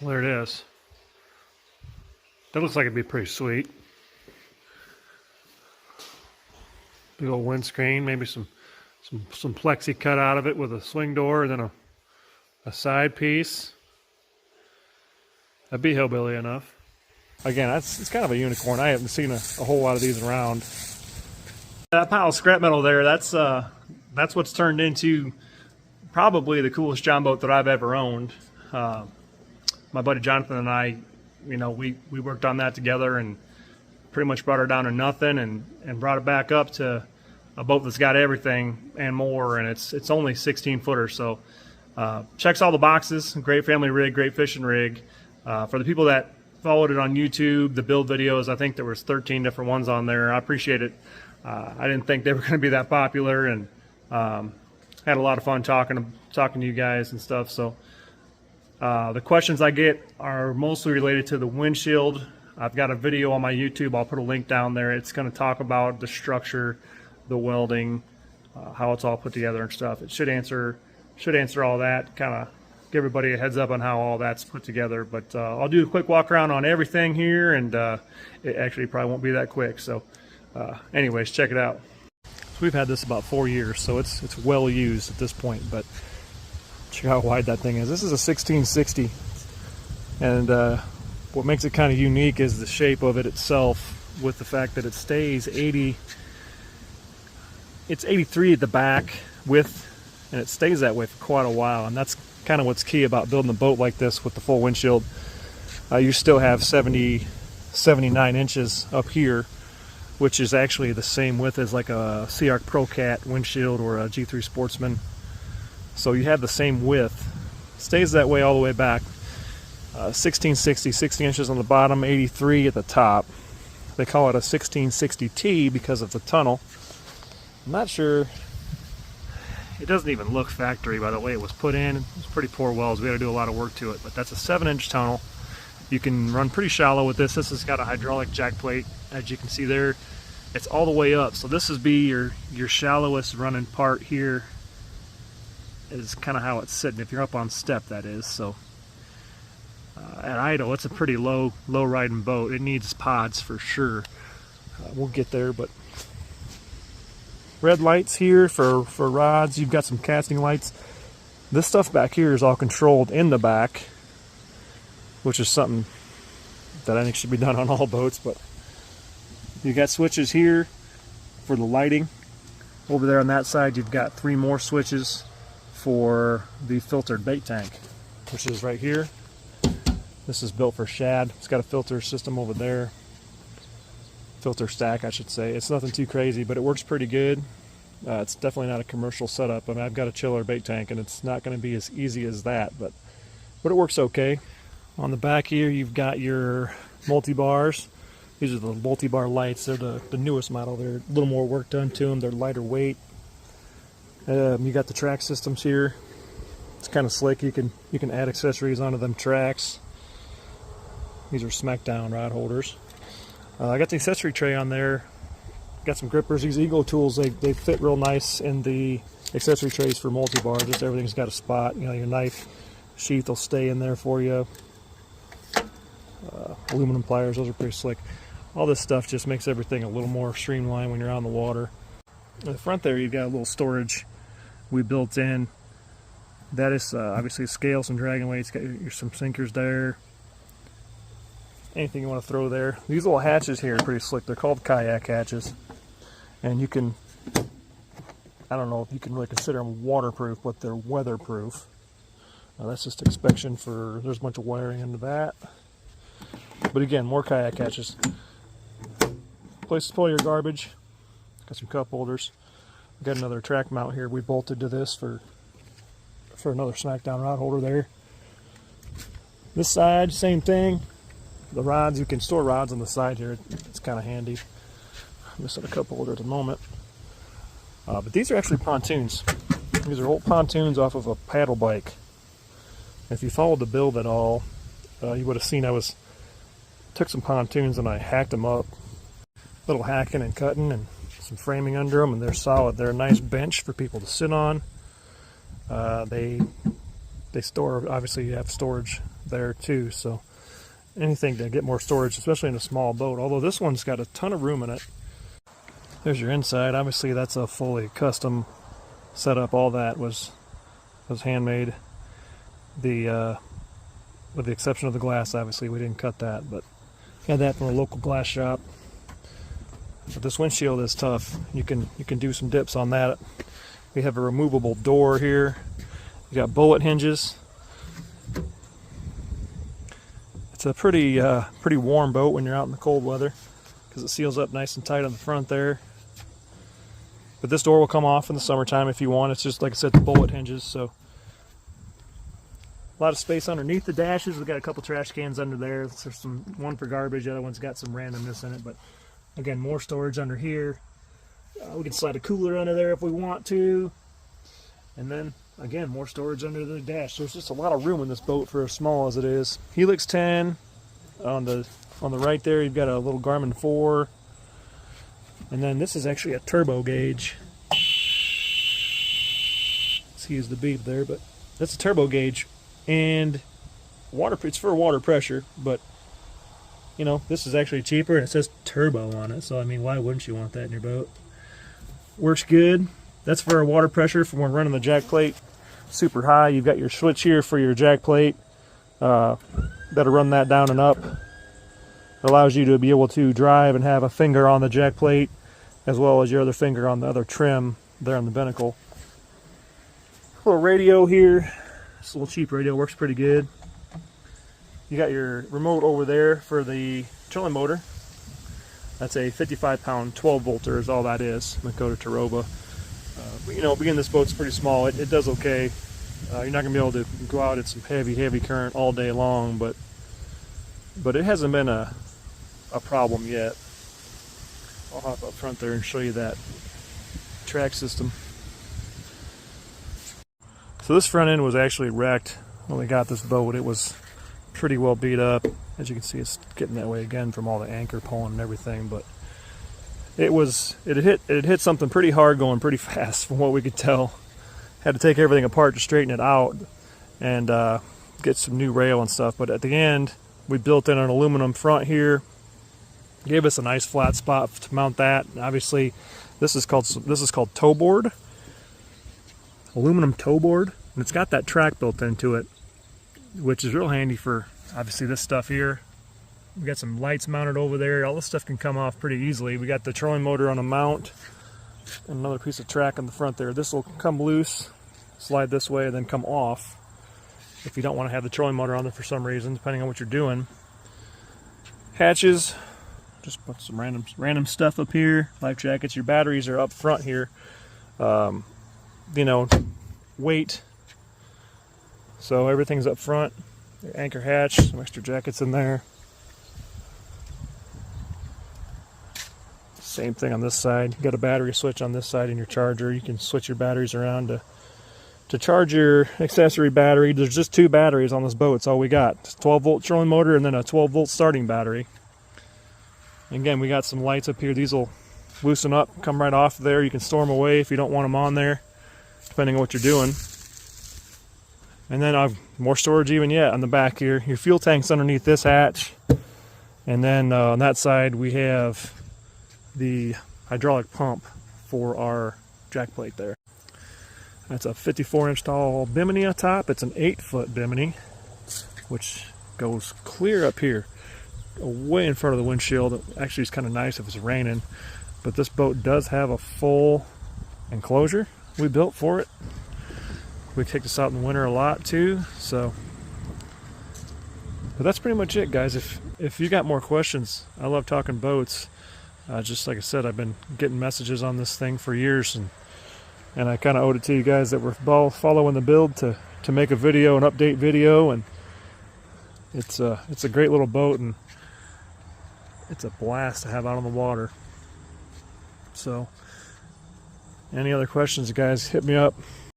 There it is. That looks like it'd be pretty sweet. Big old windscreen, maybe some plexi cut out of it with a swing door, and then a side piece. That'd be hillbilly enough. Again, it's kind of a unicorn. I haven't seen a whole lot of these around. That pile of scrap metal there, that's what's turned into probably the coolest John boat that I've ever owned. My buddy Jonathan and I, you know, we worked on that together and pretty much brought her down to nothing and brought it back up to a boat that's got everything and more, and it's only 16 footer, so checks all the boxes. Great family rig, great fishing rig. For the people that followed it on YouTube, the build videos, I think there was 13 different ones on there. I appreciate it. I didn't think they were going to be that popular, and had a lot of fun talking to you guys and stuff. So the questions I get are mostly related to the windshield. I've got a video on my YouTube. I'll put a link down there. It's going to talk about the structure, the welding, how it's all put together and stuff. It should answer all that, kind of give everybody a heads up on how all that's put together. But I'll do a quick walk around on everything here, and it actually probably won't be that quick. So anyways, check it out. So we've had this about 4 years, so it's well used at this point, but check out how wide that thing is. This is a 1660, and what makes it kind of unique is the shape of it itself, with the fact that it stays 80. It's 83 at the back width, and it stays that way for quite a while, and that's kind of what's key about building a boat like this with the full windshield. You still have 79 inches up here, which is actually the same width as like a Sea-Arc Pro-Cat windshield or a G3 Sportsman. So you have the same width. Stays that way all the way back. 1660, 60 inches on the bottom, 83 at the top. They call it a 1660T because of the tunnel. I'm not sure. It doesn't even look factory by the way it was put in. It's pretty poor welds. We had to do a lot of work to it, but that's a 7-inch tunnel. You can run pretty shallow with this. This has got a hydraulic jack plate, as you can see there. It's all the way up, so this would be your shallowest running part here. Is kind of how it's sitting if you're up on step, that is. So at idle, it's a pretty low riding boat. It needs pods for sure. We'll get there, but red lights here for rods. You've got some casting lights. This stuff back here is all controlled in the back, which is something that I think should be done on all boats. But you got switches here for the lighting. Over there on that side, you've got 3 more switches for the filtered bait tank, which is right here. This is built for shad. It's got a filter system over there. Filter stack, I should say. It's nothing too crazy, but it works pretty good. It's definitely not a commercial setup. I mean, I've got a chiller bait tank, and it's not going to be as easy as that, but it works okay. On the back here, you've got your MulTbars. These are the MulTbar lights. They're the newest model. They're a little more work done to them. They're lighter weight. You got the track systems here. It's kind of slick. You can add accessories onto them tracks. These are SmackDown rod holders. I got the accessory tray on there. Got some grippers. These Eagle tools, they fit real nice in the accessory trays for MulTbar. Just everything's got a spot. You know, your knife sheath will stay in there for you. Aluminum pliers, those are pretty slick. All this stuff just makes everything a little more streamlined when you're on the water. In the front there, you've got a little storage we built in. That is obviously scale, some dragon weights, got some sinkers there. Anything you want to throw there. These little hatches here are pretty slick. They're called kayak hatches. And you can, I don't know if you can really consider them waterproof, but they're weatherproof. That's just inspection for, there's a bunch of wiring into that. But again, more kayak hatches. Place to pull your garbage. Got some cup holders. Got another track mount here we bolted to this for another SmackDown rod holder there. This side, same thing. The rods, you can store rods on the side here. It's kind of handy. I'm missing a cup holder at the moment. But these are actually pontoons. These are old pontoons off of a paddle bike. If you followed the build at all, you would have seen I took some pontoons and I hacked them up. Little hacking and cutting and some framing under them, and they're solid. They're a nice bench for people to sit on. They store, obviously you have storage there too. So anything to get more storage, especially in a small boat. Although this one's got a ton of room in it. There's your inside. Obviously that's a fully custom setup. All that was handmade. With the exception of the glass, obviously we didn't cut that, but had that from a local glass shop. But this windshield is tough. You can do some dips on that. We have a removable door here. You got bullet hinges. It's a pretty warm boat when you're out in the cold weather because it seals up nice and tight on the front there. But this door will come off in the summertime if you want. It's just, like I said, the bullet hinges. So a lot of space underneath the dashes. We've got a couple trash cans under there. There's one for garbage. The other one's got some randomness in it. But again, more storage under here. We can slide a cooler under there if we want to. And then, again, more storage under the dash. There's just a lot of room in this boat for as small as it is. Helix 10 on the right there. You've got a little Garmin 4. And then this is actually a turbo gauge. Excuse the beep there, but that's a turbo gauge. And it's for water pressure, but you know, this is actually cheaper and it says turbo on it. So I mean, why wouldn't you want that in your boat? Works good. That's for our water pressure for when we're running the jack plate super high. You've got your switch here for your jack plate. That'll run that down and up. It allows you to be able to drive and have a finger on the jack plate as well as your other finger on the other trim there on the binnacle. Little radio here. It's a little cheap radio, works pretty good. You got your remote over there for the trolling motor. That's a 55-pound 12-volter is all that is. Makota Taroba. You know, being this boat's pretty small, it does okay. You're not going to be able to go out at some heavy current all day long, but it hasn't been a problem yet. I'll hop up front there and show you that track system. So this front end was actually wrecked when we got this boat. It was pretty well beat up. As you can see, it's getting that way again from all the anchor pulling and everything, but it had hit something pretty hard going pretty fast from what we could tell. Had to take everything apart to straighten it out and get some new rail and stuff. But at the end, we built in an aluminum front here. Gave us a nice flat spot to mount that. And obviously, this is called toe board. Aluminum toe board, and it's got that track built into it, which is real handy for obviously this stuff here. We got some lights mounted over there. All this stuff can come off pretty easily. We got the trolling motor on a mount and another piece of track on the front there. This will come loose, slide this way, and then come off if you don't want to have the trolling motor on there for some reason, depending on what you're doing. Hatches, just put some random stuff up here. Life jackets. Your batteries are up front here. You know, weight. So everything's up front. Your anchor hatch, some extra jackets in there. Same thing on this side. You got a battery switch on this side in your charger. You can switch your batteries around to charge your accessory battery. There's just 2 batteries on this boat. It's all we got. It's a 12-volt trolling motor and then a 12-volt starting battery. Again, we got some lights up here. These will loosen up, come right off there. You can store them away if you don't want them on there, depending on what you're doing. And then I've more storage even yet on the back here. Your fuel tank's underneath this hatch. And then on that side we have the hydraulic pump for our jack plate there. That's a 54-inch tall bimini on top. It's an 8-foot bimini, which goes clear up here, way in front of the windshield. Actually, it's kind of nice if it's raining. But this boat does have a full enclosure we built for it. We take this out in the winter a lot too, so. But that's pretty much it, guys. If you got more questions, I love talking boats. Just like I said, I've been getting messages on this thing for years, and I kind of owed it to you guys that were following the build to make a video, an update video, and it's a great little boat, and it's a blast to have out on the water. So, any other questions, guys, hit me up.